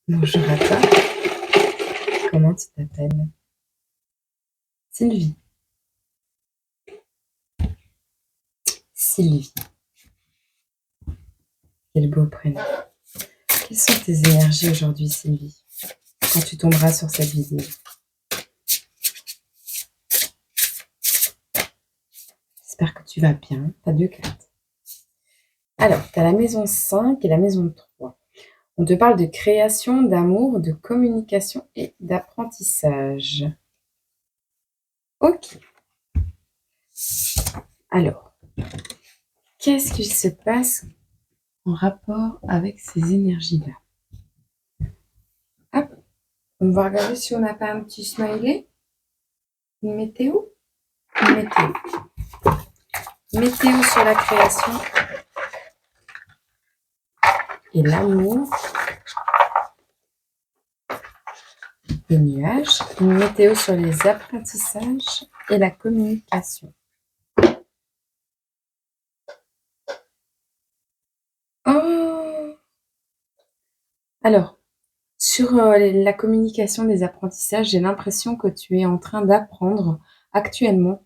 Bonjour à toi, comment tu t'appelles? Sylvie. Sylvie, quel beau prénom. Quelles sont tes énergies aujourd'hui, Sylvie, quand tu tomberas sur cette vidéo? J'espère que tu vas bien, t'as 2 cartes. Alors, tu as la maison 5 et la maison 3. On te parle de création, d'amour, de communication et d'apprentissage. Ok. Alors, qu'est-ce qui se passe en rapport avec ces énergies-là? Hop, on va regarder si on n'a pas un petit smiley. Une météo. Une météo. Météo sur la création et l'amour. Les nuages. Une météo sur les apprentissages et la communication. Oh, alors, sur la communication des apprentissages, j'ai l'impression que tu es en train d'apprendre actuellement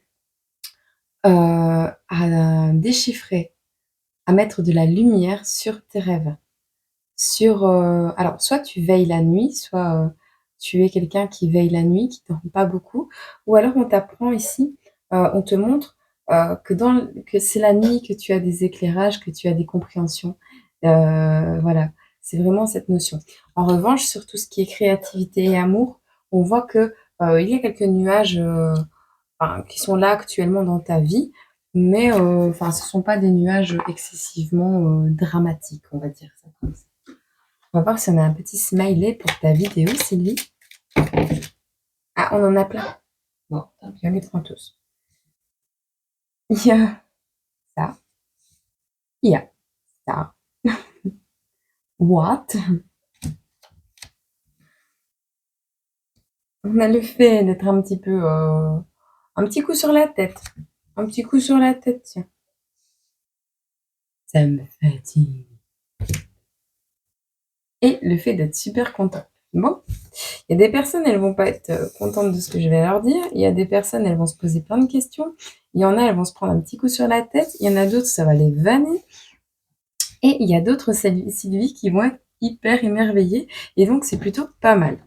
à déchiffrer, à mettre de la lumière sur tes rêves. Alors, soit tu veilles la nuit, soit tu es quelqu'un qui veille la nuit, qui ne dort pas beaucoup, ou alors on t'apprend ici, on te montre que c'est la nuit que tu as des éclairages, que tu as des compréhensions. Voilà, c'est vraiment cette notion. En revanche, sur tout ce qui est créativité et amour, on voit que il y a quelques nuages qui sont là actuellement dans ta vie, mais ce ne sont pas des nuages excessivement dramatiques, on va dire ça comme ça. On va voir si on a un petit smiley pour ta vidéo, Sylvie. Ah, on en a plein. Bon, tant pis, on les prend tous. Il y a ça. Il y a ça. What? On a le fait d'être un petit peu... un petit coup sur la tête. Un petit coup sur la tête, tiens. Ça me fatigue. Et le fait d'être super content. Bon, il y a des personnes, elles vont pas être contentes de ce que je vais leur dire. Il y a des personnes, elles vont se poser plein de questions. Il y en a, elles vont se prendre un petit coup sur la tête. Il y en a d'autres, ça va les vanner. Et il y a d'autres Sylvie qui vont être hyper émerveillées. Et donc, c'est plutôt pas mal.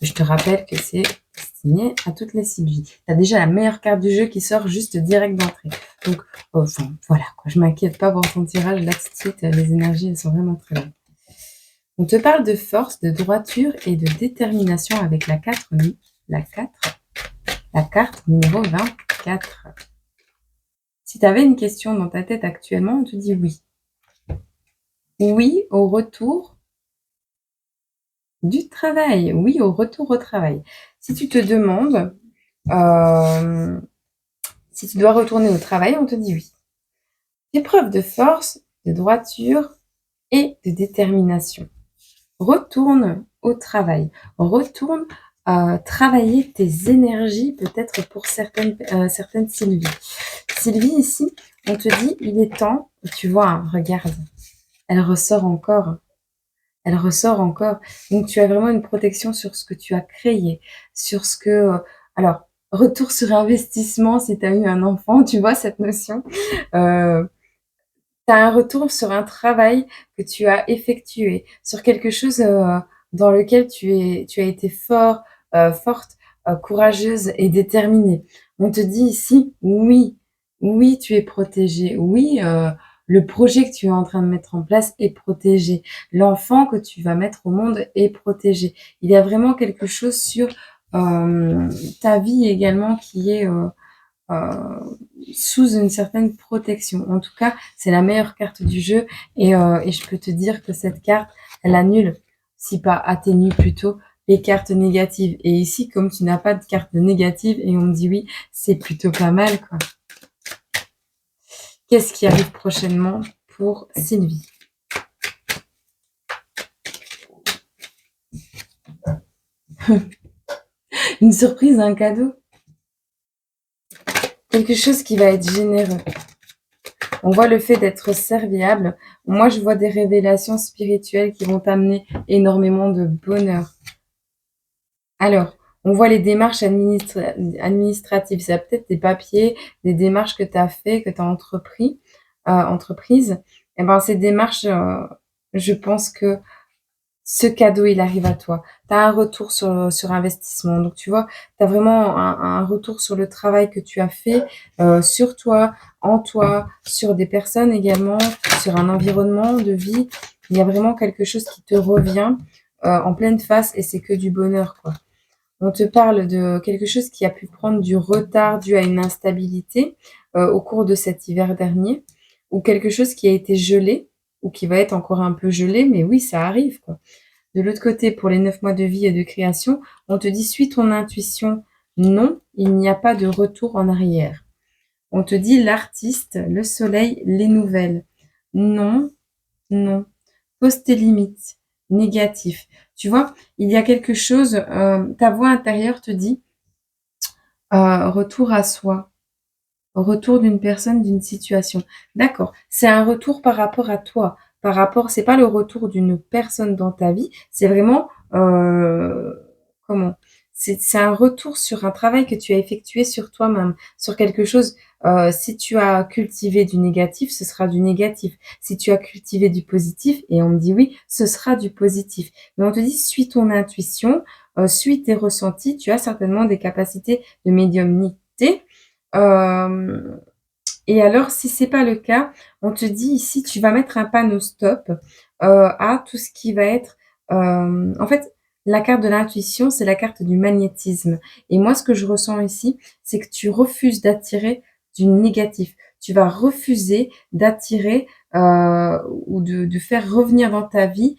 Je te rappelle que c'est destiné à toutes les Sylvie. Tu as déjà la meilleure carte du jeu qui sort juste direct d'entrée. Donc, voilà, quoi. Je m'inquiète pas pour ton tirage. Là, tout de suite, les énergies, elles sont vraiment très bonnes. On te parle de force, de droiture et de détermination avec la carte numéro 24. Si tu avais une question dans ta tête actuellement, on te dit oui. Oui au retour du travail. Oui au retour au travail. Si tu te demandes si tu dois retourner au travail, on te dit oui. Fais preuve de force, de droiture et de détermination. Retourne au travail. Retourne travailler tes énergies, peut-être pour certaines Sylvie. Sylvie, ici, on te dit, il est temps, tu vois, hein, regarde, elle ressort encore. Elle ressort encore. Donc, tu as vraiment une protection sur ce que tu as créé, sur ce que... alors, retour sur investissement si tu as eu un enfant, tu vois cette notion. Tu as un retour sur un travail que tu as effectué, sur quelque chose dans lequel tu as été fort, forte, courageuse et déterminée. On te dit ici, oui, oui, tu es protégée. Oui, le projet que tu es en train de mettre en place est protégé. L'enfant que tu vas mettre au monde est protégé. Il y a vraiment quelque chose sur ta vie également qui est sous une certaine protection. En tout cas, c'est la meilleure carte du jeu et je peux te dire que cette carte, elle annule, si pas atténue plutôt, les cartes négatives. Et ici, comme tu n'as pas de carte négative et on me dit oui, c'est plutôt pas mal, quoi. Qu'est-ce qui arrive prochainement pour Sylvie? Une surprise, un cadeau. Quelque chose qui va être généreux. On voit le fait d'être serviable. Moi, je vois des révélations spirituelles qui vont t'amener énormément de bonheur. Alors, on voit les démarches administratives. Ça peut-être des papiers, des démarches que tu as fait, que tu as entreprises. Et ben, ces démarches, je pense que ce cadeau, il arrive à toi. Tu as un retour sur investissement. Donc, tu vois, tu as vraiment un retour sur le travail que tu as fait, sur toi, en toi, sur des personnes également, sur un environnement de vie. Il y a vraiment quelque chose qui te revient en pleine face et c'est que du bonheur, quoi. On te parle de quelque chose qui a pu prendre du retard dû à une instabilité au cours de cet hiver dernier, ou quelque chose qui a été gelé, ou qui va être encore un peu gelé, mais oui, ça arrive, quoi. De l'autre côté, pour les 9 mois de vie et de création, on te dit suis ton intuition. Non, il n'y a pas de retour en arrière. On te dit l'artiste, le soleil, les nouvelles. Non, non. Pose tes limites. Négatif. Tu vois, il y a quelque chose, ta voix intérieure te dit retour à soi, retour d'une personne, d'une situation. D'accord, c'est un retour par rapport à toi, c'est pas le retour d'une personne dans ta vie, c'est vraiment, comment? C'est un retour sur un travail que tu as effectué sur toi-même, sur quelque chose, si tu as cultivé du négatif, ce sera du négatif. Si tu as cultivé du positif et on me dit oui, ce sera du positif. Mais on te dit suis ton intuition, suis tes ressentis, tu as certainement des capacités de médiumnité, euh, et alors, si c'est pas le cas, on te dit ici, tu vas mettre un panneau stop à tout ce qui va être. En fait, la carte de l'intuition, c'est la carte du magnétisme. Et moi, ce que je ressens ici, c'est que tu refuses d'attirer du négatif. Tu vas refuser d'attirer ou de faire revenir dans ta vie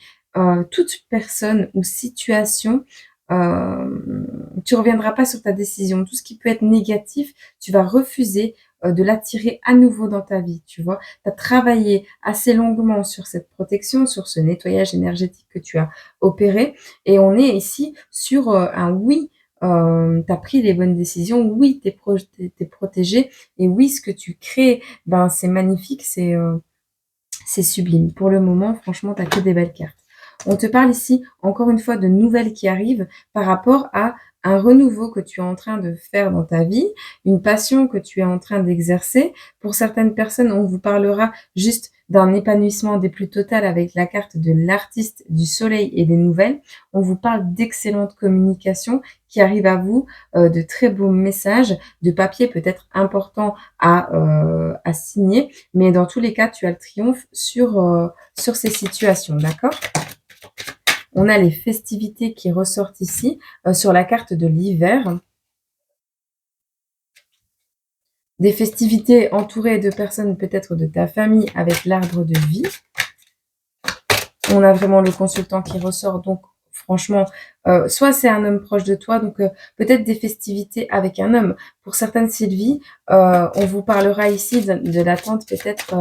toute personne ou situation. Tu reviendras pas sur ta décision. Tout ce qui peut être négatif, tu vas refuser de l'attirer à nouveau dans ta vie, tu vois. Tu as travaillé assez longuement sur cette protection, sur ce nettoyage énergétique que tu as opéré. Et on est ici sur un oui. Tu as pris les bonnes décisions. Oui, tu es protégé. Et oui, ce que tu crées, ben, c'est magnifique, c'est sublime. Pour le moment, franchement, tu n'as que des belles cartes. On te parle ici, encore une fois, de nouvelles qui arrivent par rapport à un renouveau que tu es en train de faire dans ta vie, une passion que tu es en train d'exercer. Pour certaines personnes, on vous parlera juste d'un épanouissement des plus total avec la carte de l'artiste, du soleil et des nouvelles. On vous parle d'excellente communication qui arrive à vous, de très beaux messages, de papiers peut-être importants à signer, mais dans tous les cas, tu as le triomphe sur ces situations, d'accord? On a les festivités qui ressortent ici sur la carte de l'hiver. Des festivités entourées de personnes peut-être de ta famille avec l'arbre de vie. On a vraiment le consultant qui ressort, donc franchement, soit c'est un homme proche de toi, donc peut-être des festivités avec un homme. Pour certaines Sylvie, on vous parlera ici de l'attente peut-être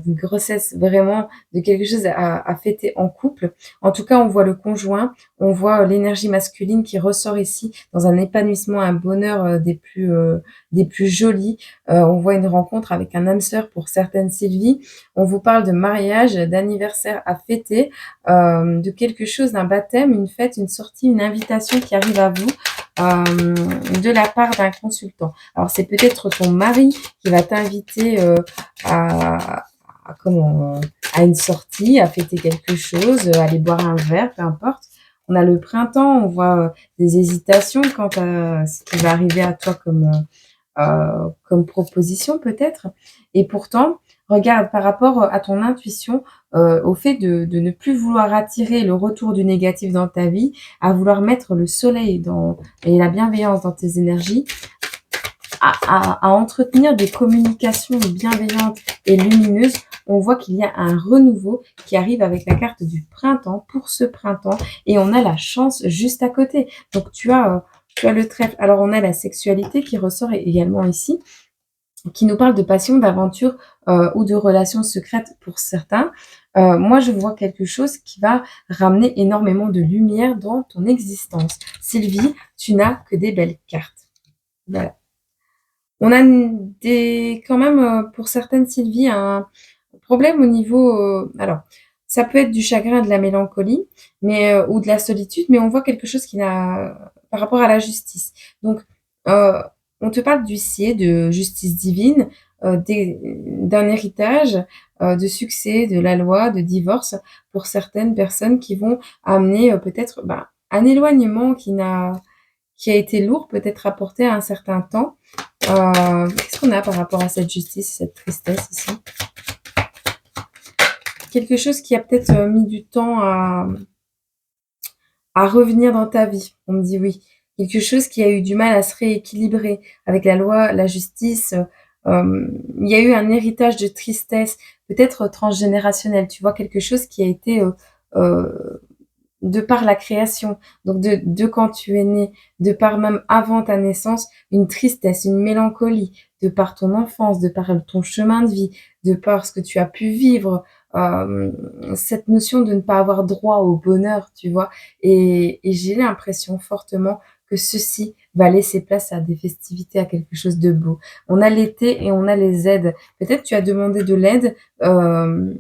d'une grossesse, vraiment de quelque chose à fêter en couple. En tout cas, on voit le conjoint, on voit l'énergie masculine qui ressort ici dans un épanouissement, un bonheur des plus jolis. On voit une rencontre avec un âme sœur pour certaines Sylvie. On vous parle de mariage, d'anniversaire à fêter, de quelque chose, d'un baptême, une fête, une sortie, une invitation qui arrive à vous. De la part d'un consultant. Alors c'est peut-être ton mari qui va t'inviter à une sortie, à fêter quelque chose, à aller boire un verre, peu importe. On a le printemps, on voit des hésitations quant à ce qui va arriver à toi comme proposition peut-être. Et pourtant, regarde, par rapport à ton intuition, au fait de ne plus vouloir attirer le retour du négatif dans ta vie, à vouloir mettre le soleil et la bienveillance dans tes énergies, à entretenir des communications bienveillantes et lumineuses, on voit qu'il y a un renouveau qui arrive avec la carte du printemps pour ce printemps et on a la chance juste à côté. Donc tu as le trèfle. Alors on a la sexualité qui ressort également ici, qui nous parle de passion, d'aventure ou de relations secrètes pour certains. Moi, je vois quelque chose qui va ramener énormément de lumière dans ton existence. Sylvie, tu n'as que des belles cartes. Voilà. On a quand même, pour certaines Sylvie, un problème au niveau, alors, ça peut être du chagrin, de la mélancolie, mais, ou de la solitude, mais on voit quelque chose qui n'a par rapport à la justice. Donc, heu, on te parle d'huissier, de justice divine, d'un héritage, de succès, de la loi, de divorce pour certaines personnes qui vont amener, peut-être, un éloignement qui a été lourd, peut-être apporté à un certain temps. Qu'est-ce qu'on a par rapport à cette justice, cette tristesse ici? Quelque chose qui a peut-être, mis du temps à revenir dans ta vie. On me dit oui. Quelque chose qui a eu du mal à se rééquilibrer avec la loi, la justice. Il y a eu un héritage de tristesse, peut-être transgénérationnel. Tu vois, quelque chose qui a été de par la création, donc de quand tu es né, de par même avant ta naissance, une tristesse, une mélancolie, de par ton enfance, de par ton chemin de vie, de par ce que tu as pu vivre, cette notion de ne pas avoir droit au bonheur, tu vois? Et j'ai l'impression fortement que ceci va laisser place à des festivités, à quelque chose de beau. On a l'été et on a les aides. Peut-être tu as demandé de l'aide, hem,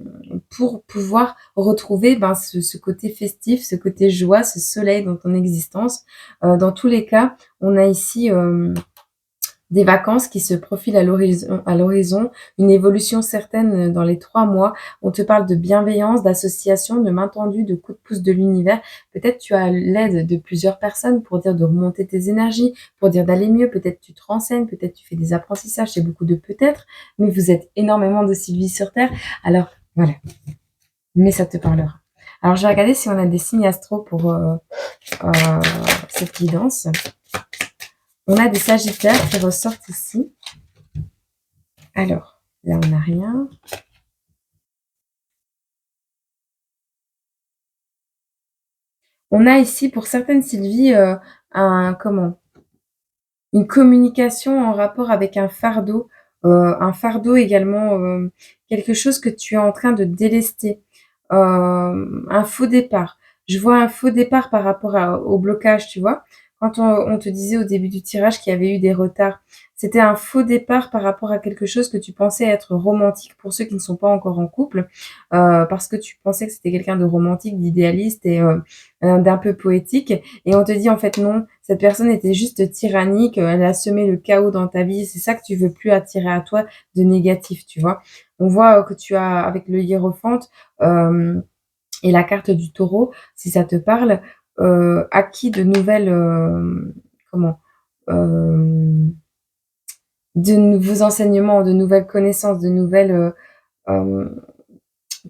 pour pouvoir retrouver, ce côté festif, ce côté joie, ce soleil dans ton existence. Dans tous les cas, on a ici, des vacances qui se profilent à l'horizon, une évolution certaine, dans les 3 mois. On te parle de bienveillance, d'association, de main tendue, de coup de pouce de l'univers. Peut-être tu as l'aide de plusieurs personnes pour dire de remonter tes énergies, pour dire d'aller mieux. Peut-être tu te renseignes, peut-être tu fais des apprentissages, c'est beaucoup de peut-être, mais vous êtes énormément de Sylvie sur terre. Alors voilà, mais ça te parlera. Alors je vais regarder si on a des signes astro pour, heu, cette guidance. On a des sagittaires qui ressortent ici. Alors, là on n'a rien. On a ici pour certaines Sylvie, un comment? Une communication en rapport avec un fardeau également, quelque chose que tu es en train de délester, un faux départ. Je vois un faux départ par rapport au blocage, tu vois? Quand on te disait au début du tirage qu'il y avait eu des retards, c'était un faux départ par rapport à quelque chose que tu pensais être romantique pour ceux qui ne sont pas encore en couple, parce que tu pensais que c'était quelqu'un de romantique, d'idéaliste et d'un peu poétique et on te dit en fait non, cette personne était juste tyrannique, elle a semé le chaos dans ta vie, c'est ça que tu veux plus attirer à toi de négatif, tu vois? On voit, que tu as avec le hiérophante, hem et la carte du taureau, si ça te parle, acquis de nouvelles, comment? Hem, de nouveaux enseignements, de nouvelles connaissances, de nouvelles, hem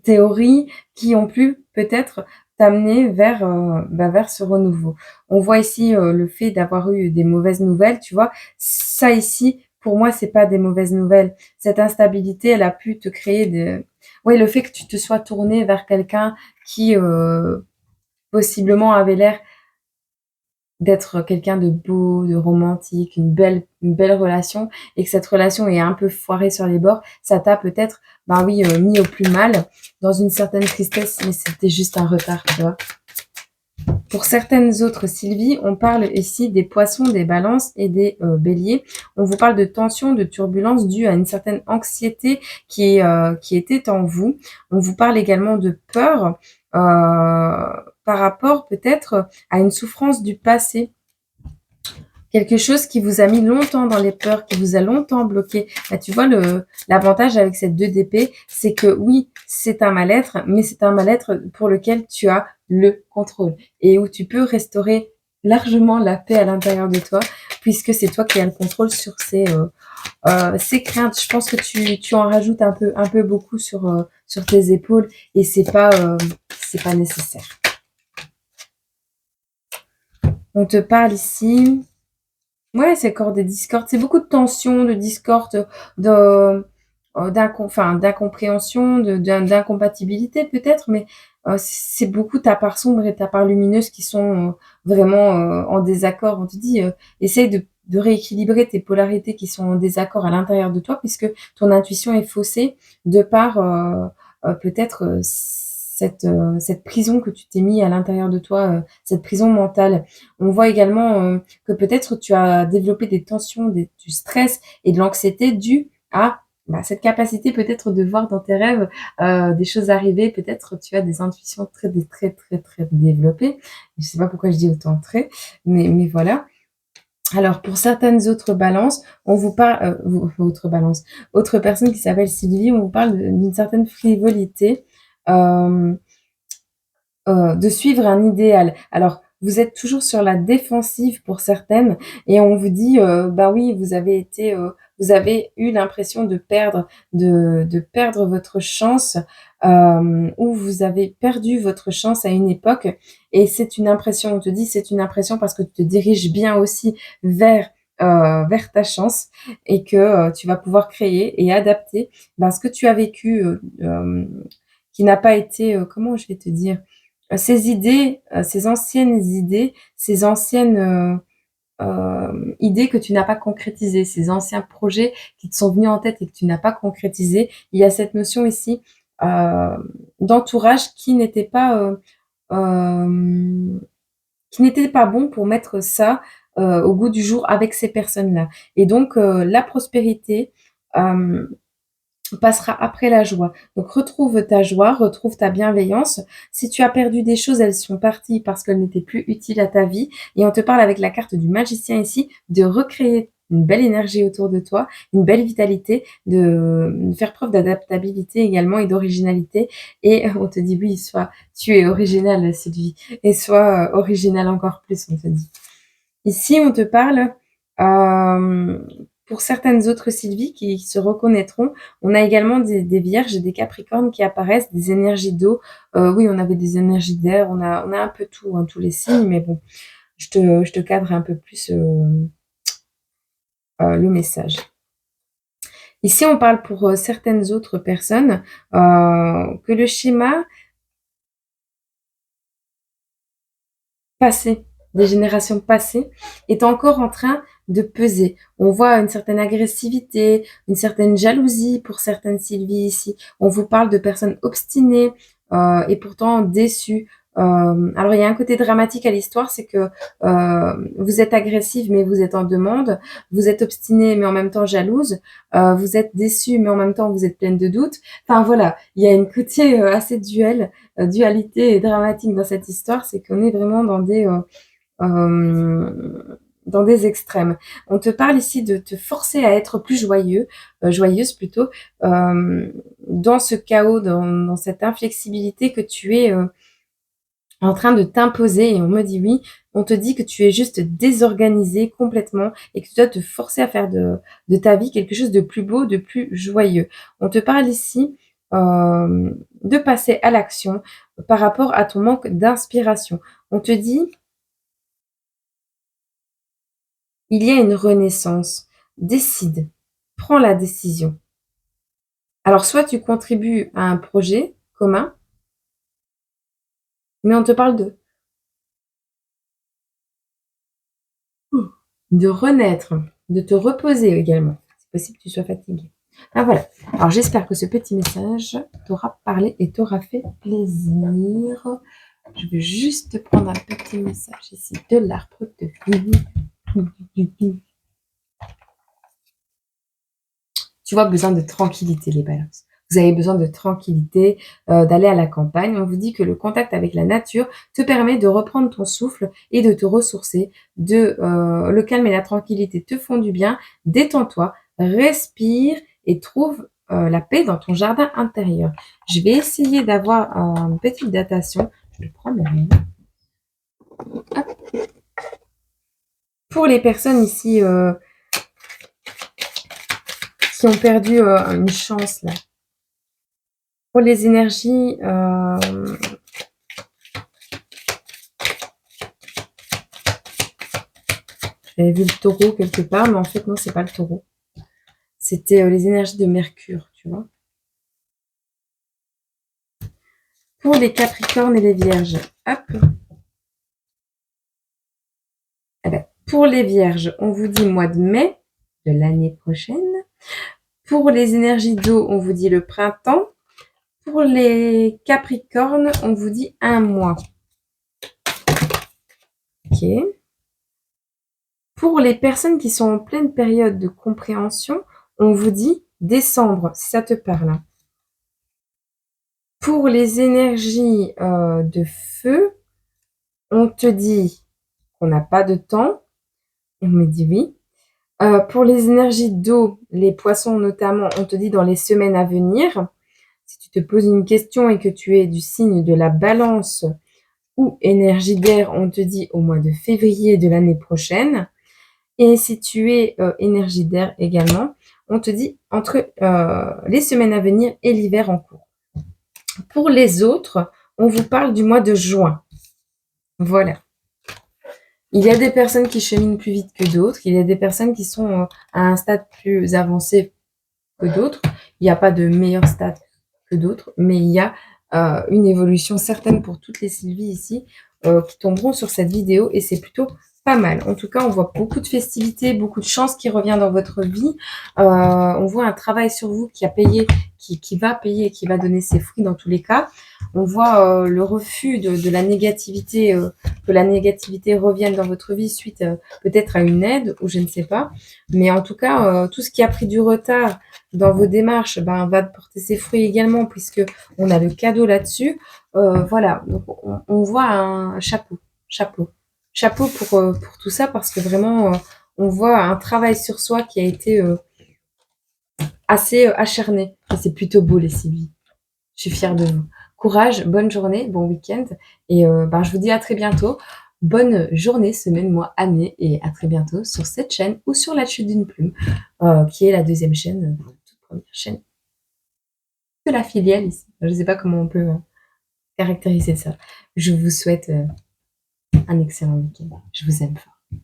théories qui ont pu peut-être t'amener vers, vers ce renouveau. On voit ici, le fait d'avoir eu des mauvaises nouvelles, tu vois? Ça ici, pour moi, c'est pas des mauvaises nouvelles. Cette instabilité, elle a pu te créer le fait que tu te sois tourné vers quelqu'un qui, possiblement avait l'air d'être quelqu'un de beau, de romantique, une belle relation et que cette relation est un peu foirée sur les bords, ça t'a peut-être, oui, mis au plus mal, dans une certaine tristesse, mais c'était juste un retard, tu vois? Pour certaines autres Sylvie, on parle ici des Poissons, des Balances et des, Béliers. On vous parle de tension, de turbulence due à une certaine anxiété qui était en vous. On vous parle également de peur, par rapport peut-être à une souffrance du passé. Quelque chose qui vous a mis longtemps dans les peurs, qui vous a longtemps bloqué. Tu vois l'avantage avec cette 2 d'épée, c'est que oui, c'est un mal-être, mais c'est un mal-être pour lequel tu as le contrôle et où tu peux restaurer largement la paix à l'intérieur de toi, puisque c'est toi qui as le contrôle sur ces craintes. Je pense que tu en rajoutes un peu beaucoup sur tes épaules et c'est pas nécessaire. On te parle ici. Ouais, c'est encore des discordes. C'est beaucoup de tensions, de discordes, de, d'incompréhension, d'incompatibilité peut-être, mais c'est beaucoup ta part sombre et ta part lumineuse qui sont vraiment en désaccord. On te dit, essaye de rééquilibrer tes polarités qui sont en désaccord à l'intérieur de toi, puisque ton intuition est faussée de par peut-être cette prison que tu t'es mis à l'intérieur de toi, cette prison mentale. On voit également que peut-être tu as développé des tensions, du stress et de l'anxiété dû à cette capacité peut-être de voir dans tes rêves des choses arriver. Peut-être tu as des intuitions très, très, très, très développées. Je sais pas pourquoi je dis autant très, mais voilà. Alors, pour certaines autres balances, on vous parle, autre personne qui s'appelle Sylvie, on vous parle d'une certaine frivolité, euh, de suivre un idéal. Alors, vous êtes toujours sur la défensive pour certaines, et on vous dit, bah oui, vous avez eu l'impression de perdre votre chance, ou vous avez perdu votre chance à une époque, et c'est une impression. On te dit, c'est une impression parce que tu te diriges bien aussi vers vers ta chance, et que tu vas pouvoir créer et adapter ce que tu as vécu, qui n'a pas été, comment je vais te dire, ces idées, ces anciennes idées, ces anciennes idées que tu n'as pas concrétisées, ces anciens projets qui te sont venus en tête et que tu n'as pas concrétisés. Il y a cette notion ici d'entourage qui n'était pas bon pour mettre ça au goût du jour avec ces personnes-là. Et donc la prospérité passera après la joie. Donc retrouve ta joie, retrouve ta bienveillance. Si tu as perdu des choses, elles sont parties parce qu'elles n'étaient plus utiles à ta vie. Et on te parle avec la carte du magicien ici de recréer une belle énergie autour de toi, une belle vitalité, de faire preuve d'adaptabilité également et d'originalité. Et on te dit oui, tu es original, Sylvie, et sois original encore plus, on te dit. Ici, on te parle euh, pour certaines autres Sylvie qui se reconnaîtront. On a également des vierges et des capricornes qui apparaissent, des énergies d'eau. Oui, on avait des énergies d'air, on a un peu tout, hein, tous les signes, mais bon, je te cadre un peu plus le message. Ici, on parle pour certaines autres personnes que le schéma passé, des générations passées, est encore en train de peser. On voit une certaine agressivité, une certaine jalousie pour certaines Sylvie ici. On vous parle de personnes obstinées et pourtant déçues. Alors il y a un côté dramatique à l'histoire, c'est que vous êtes agressive mais vous êtes en demande, vous êtes obstinée mais en même temps jalouse, vous êtes déçue mais en même temps vous êtes pleine de doutes. Enfin voilà, il y a une côté assez dualité et dramatique dans cette histoire, c'est qu'on est vraiment dans des extrêmes. On te parle ici de te forcer à être plus joyeuse plutôt, dans ce chaos, dans cette inflexibilité que tu es en train de t'imposer. Et on me dit oui, on te dit que tu es juste désorganisée complètement et que tu dois te forcer à faire de ta vie quelque chose de plus beau, de plus joyeux. On te parle ici de passer à l'action par rapport à ton manque d'inspiration. On te dit, il y a une renaissance. Décide. Prends la décision. Alors, soit tu contribues à un projet commun, mais on te parle de renaître, de te reposer également. C'est possible que tu sois fatigué. Ah voilà. Alors, j'espère que ce petit message t'aura parlé et t'aura fait plaisir. Je vais juste prendre un petit message ici de l'arbre de vie. Tu vois, besoin de tranquillité, les balances. Vous avez besoin de tranquillité, d'aller à la campagne. On vous dit que le contact avec la nature te permet de reprendre ton souffle et de te ressourcer. Le calme et la tranquillité te font du bien. Détends-toi, respire et trouve la paix dans ton jardin intérieur. Je vais essayer d'avoir une petite datation. Je le prends même. Pour les personnes ici qui ont perdu une chance là. Pour les énergies, j'avais vu le taureau quelque part, mais en fait non, c'est pas le taureau. C'était les énergies de Mercure, tu vois. Pour les Capricornes et les Vierges, hop. Eh ben, pour les Vierges, on vous dit mois de mai de l'année prochaine. Pour les énergies d'eau, on vous dit le printemps. Pour les Capricornes, on vous dit 1 mois. Ok. Pour les personnes qui sont en pleine période de compréhension, on vous dit décembre, si ça te parle. Pour les énergies de feu, on te dit qu'on n'a pas de temps. On me dit oui. Pour les énergies d'eau, les poissons notamment, on te dit dans les semaines à venir. Si tu te poses une question et que tu es du signe de la balance ou énergie d'air, on te dit au mois de février de l'année prochaine. Et si tu es énergie d'air également, on te dit entre les semaines à venir et l'hiver en cours. Pour les autres, on vous parle du mois de juin. Voilà. Il y a des personnes qui cheminent plus vite que d'autres. Il y a des personnes qui sont à un stade plus avancé que d'autres. Il n'y a pas de meilleur stade que d'autres, mais il y a une évolution certaine pour toutes les Sylvie ici qui tomberont sur cette vidéo et c'est plutôt pas mal. En tout cas, on voit beaucoup de festivités, beaucoup de chance qui revient dans votre vie. On voit un travail sur vous qui a payé, qui va payer et qui va donner ses fruits dans tous les cas. On voit le refus de la négativité, que la négativité revienne dans votre vie suite peut-être à une aide ou je ne sais pas. Mais en tout cas, tout ce qui a pris du retard dans vos démarches, va porter ses fruits également puisque on a le cadeau là-dessus. Voilà, donc on voit un chapeau pour tout ça parce que vraiment, on voit un travail sur soi qui a été assez acharné. Et c'est plutôt beau les Sylvie. Je suis fière de vous. Courage, bonne journée, bon week-end et je vous dis à très bientôt. Bonne journée, semaine, mois, année et à très bientôt sur cette chaîne ou sur la chute d'une plume qui est la deuxième chaîne, toute première chaîne de la filiale ici. Je ne sais pas comment on peut caractériser ça. Je vous souhaite un excellent week-end. Je vous aime fort.